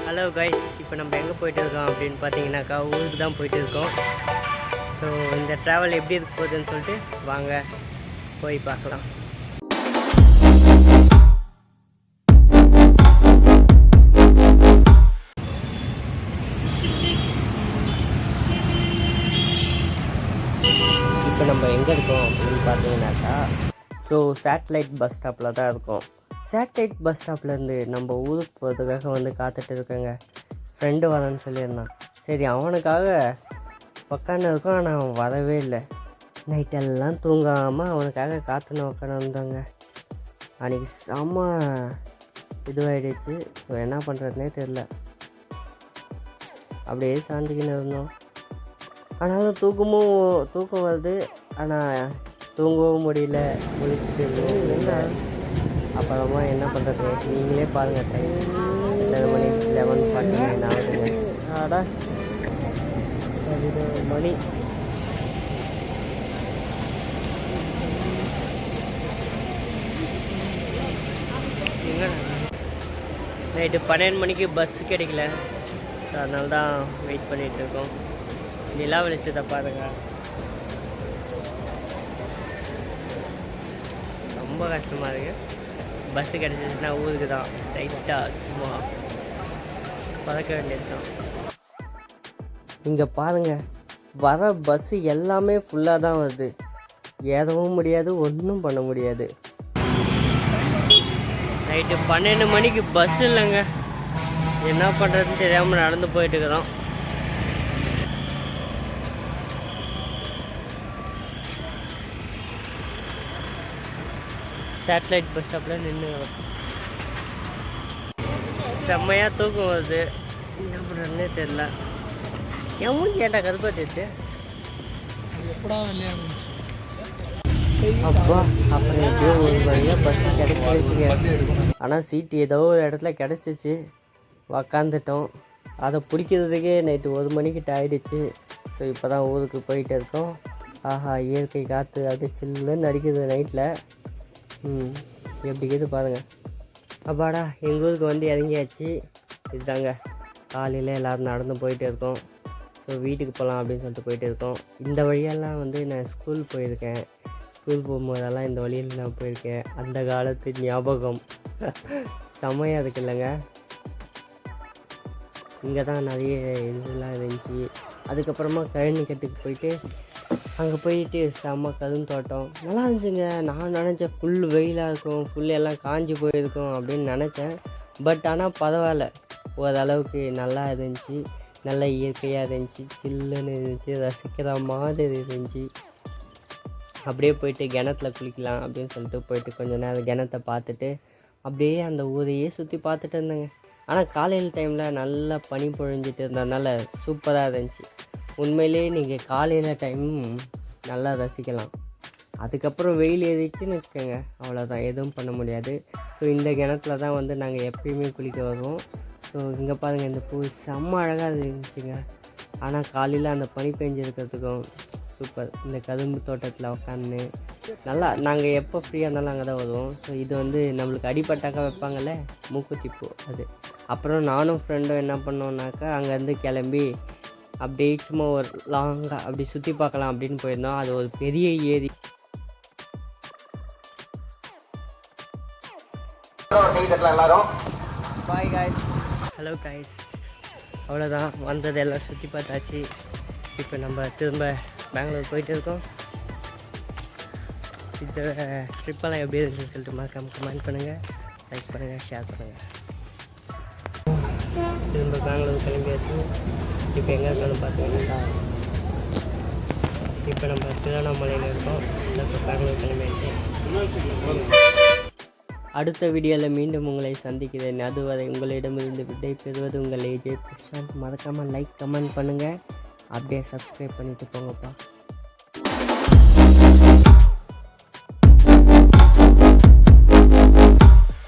Hello guys, இப்போ நம்ம எங்கே போயிட்டு இருக்கோம் அப்படின்னு பார்த்தீங்கன்னாக்கா ஊருக்கு தான் போயிட்டு இருக்கோம். ஸோ இந்த ட்ராவல் எப்படி இருக்க போகுதுன்னு சொல்லிட்டு வாங்க போய் பார்க்கலாம். இப்போ நம்ம எங்கே இருக்கோம் அப்படின்னு பார்த்தீங்கன்னாக்கா சேட்டலைட் பஸ் ஸ்டாப்பில் தான் இருக்கோம். சேட்டலைட் பஸ் ஸ்டாப்லேருந்து நம்ம ஊருக்கு போகிறதுக்காக காத்துட்டு இருக்கேங்க. ஃப்ரெண்டு வரேன்னு சொல்லியிருந்தான். சரி, அவனுக்காக உக்காந்து இருக்கோம். ஆனால் அவன் வரவே இல்லை. நைட்டெல்லாம் தூங்காமல் அவனுக்காக காத்துன்னு உக்காந்துருந்தாங்க. அன்றைக்கி செம்ம இதுவாகிடுச்சு. ஸோ என்ன பண்ணுறதுனே தெரில. அப்படியே சாந்திக்கின்னு இருந்தோம். ஆனாலும் தூக்கம் வருது. ஆனால் தூங்கவும் முடியல. முடிச்சுட்டு இருந்தோம். அப்புறமா என்ன பண்ணுறது, நீங்களே பாருங்கள். டைம் 11:49 ஆகுதுங்க. ஆடா 11 மணி. நைட்டு 12 மணிக்கு பஸ்ஸு கிடைக்கல. ஸோ அதனால தான் வெயிட் பண்ணிகிட்டு இருக்கோம். நிலா வெளிச்சத்தை பாருங்க, ரொம்ப கஷ்டமாக இருக்குது. பஸ்ஸு கிடச்சிச்சுன்னா ஊருக்கு தான் ஸ்ட்ரைட்டாக சும்மா பறக்க வேண்டியது தான். இங்கே பாருங்கள், வர பஸ்ஸு எல்லாமே ஃபுல்லாக தான் வருது. ஏறவும் முடியாது, ஒன்றும் பண்ண முடியாது. நைட்டு 12 மணிக்கு பஸ் இல்லைங்க. என்ன பண்ணுறதுன்னு தெரியாமல் நடந்து போயிட்டு இருக்கிறோம். சேட்டலைட் பஸ் ஸ்டாப்பில் நின்று செம்மையாக தூக்கம் வருது. என்ன பண்ணுறதுனே தெரில. எவன் கேட்டால் கருப்பாத்திட்டு எப்படா வெளியே இருந்துச்சு. அப்பா, அப்புறம் எப்படியோ ஒரு வழியாக பஸ்ஸு கிடைச்சிருச்சுங்க. ஆனால் சீட்டு ஏதோ ஒரு இடத்துல கிடச்சிச்சு. உக்காந்துட்டோம். அதை பிடிக்கிறதுக்கே நைட்டு 1 மணிக்கிட்ட ஆகிடுச்சு. ஸோ இப்போ தான் ஊருக்கு போயிட்டு இருக்கோம். ஆஹா, இயற்கை காற்று அப்படியே சில்லுன்னு அடிக்குது நைட்டில். எப்படி கேது பாருங்கள். அப்பாடா, எங்கள் ஊருக்கு இறங்கியாச்சு. இதுதாங்க காலையில் எல்லோரும் நடந்து போயிட்டு இருக்கோம். ஸோ வீட்டுக்கு போகலாம் அப்படின்னு சொல்லிட்டு போயிட்டு இருக்கோம். இந்த வழியெல்லாம் நான் ஸ்கூல் போயிருக்கேன். ஸ்கூல் போகும்போதெல்லாம் இந்த வழியில் நான் போயிருக்கேன். அந்த காலத்து ஞாபகம் செம்மையாக இருக்கு இல்லைங்க. இங்கே தான் நிறைய இதெல்லாம் இருந்துச்சு. அதுக்கப்புறமா கழனிக்கட்டுக்கு போயிட்டு அங்கே போயிட்டு செம்ம கருந்தோட்டம் நல்லா இருந்துச்சுங்க. நான் நினச்சேன் ஃபுல் வெயிலாக இருக்கும், ஃபுல் எல்லாம் காஞ்சி போயிருக்கும் அப்படின்னு நினச்சேன். பட் ஆனால் பரவாயில்ல, ஓரளவுக்கு நல்லா இருந்துச்சு. நல்ல இயற்கையாக இருந்துச்சு, சில்லுன்னு இருந்துச்சு, ரசிக்கிற மாதிரி இருந்துச்சு. அப்படியே போயிட்டு கிணத்துல குளிக்கலாம் அப்படின்னு சொல்லிட்டு போயிட்டு கொஞ்சம் நேரம் கிணத்தை பார்த்துட்டு அப்படியே அந்த ஊரையே சுற்றி பார்த்துட்டு இருந்தேங்க. ஆனால் காலையில் டைமில் நல்லா பனி பொழிஞ்சிட்டு இருந்ததுனால சூப்பராக இருந்துச்சு. உண்மையிலே நீங்கள் காலையில் டைம் நல்லா ரசிக்கலாம். அதுக்கப்புறம் வெயில் ஏறிச்சுன்னு வச்சுக்கோங்க, அவ்வளோதான், எதுவும் பண்ண முடியாது. ஸோ இந்த கிணத்துல தான் நாங்கள் எப்பயுமே குளிக்க வருவோம். ஸோ இங்கே பாருங்கள், இந்த பூ செம்ம அழகாக இருந்துச்சுங்க. ஆனால் காலையில் அந்த பனி பெஞ்சிருக்கிறதுக்கும் சூப்பர். இந்த கரும்பு தோட்டத்தில் உட்காந்து நல்லா நாங்கள் எப்போ ஃப்ரீயாக இருந்தாலும் அங்கே தான் வருவோம். ஸோ இது நம்மளுக்கு அடிப்பட்டாக்கா வைப்பாங்கள்ல, மூக்குத்தி பூ அது. அப்புறம் நானும் ஃப்ரெண்டும் என்ன பண்ணோன்னாக்கா அங்கேருந்து கிளம்பி அப்படியே சும்மா ஒரு லாங்காக அப்படி சுற்றி பார்க்கலாம் அப்படின்னு போயிருந்தோம். அது ஒரு பெரிய ஏரி. Bye guys. ஹலோ காய்ஸ், அவ்வளோதான், வந்ததெல்லாம் சுற்றி பார்த்தாச்சு. இப்போ நம்ம திரும்ப பெங்களூர் போயிட்டு இருக்கோம். இந்த ட்ரிப்பெல்லாம் எப்படி இருந்துச்சுன்னு சொல்லிட்டு மறக்காம கமெண்ட் பண்ணுங்கள், லைக் பண்ணுங்கள், ஷேர் பண்ணுங்கள். திரும்ப பெங்களூர் கிளம்பியாச்சு. இப்போ எங்கே இருக்கோன்னு பார்த்தீங்கன்னா இப்போ நம்ம திருவண்ணாமலையில் இருக்கோம். இப்போ பெங்களூர் கிளம்பியாச்சு. அடுத்த வீடியோவில் மீண்டும் உங்களை சந்திக்கிறேன். அதுவரை உங்களிடமிருந்து விடை பெறுவது உங்கள் ஏஜே பிரசாந்த். மறக்காமல் லைக் கமெண்ட் பண்ணுங்கள், அப்படியே சப்ஸ்கிரைப் பண்ணிவிட்டு போங்கப்பா.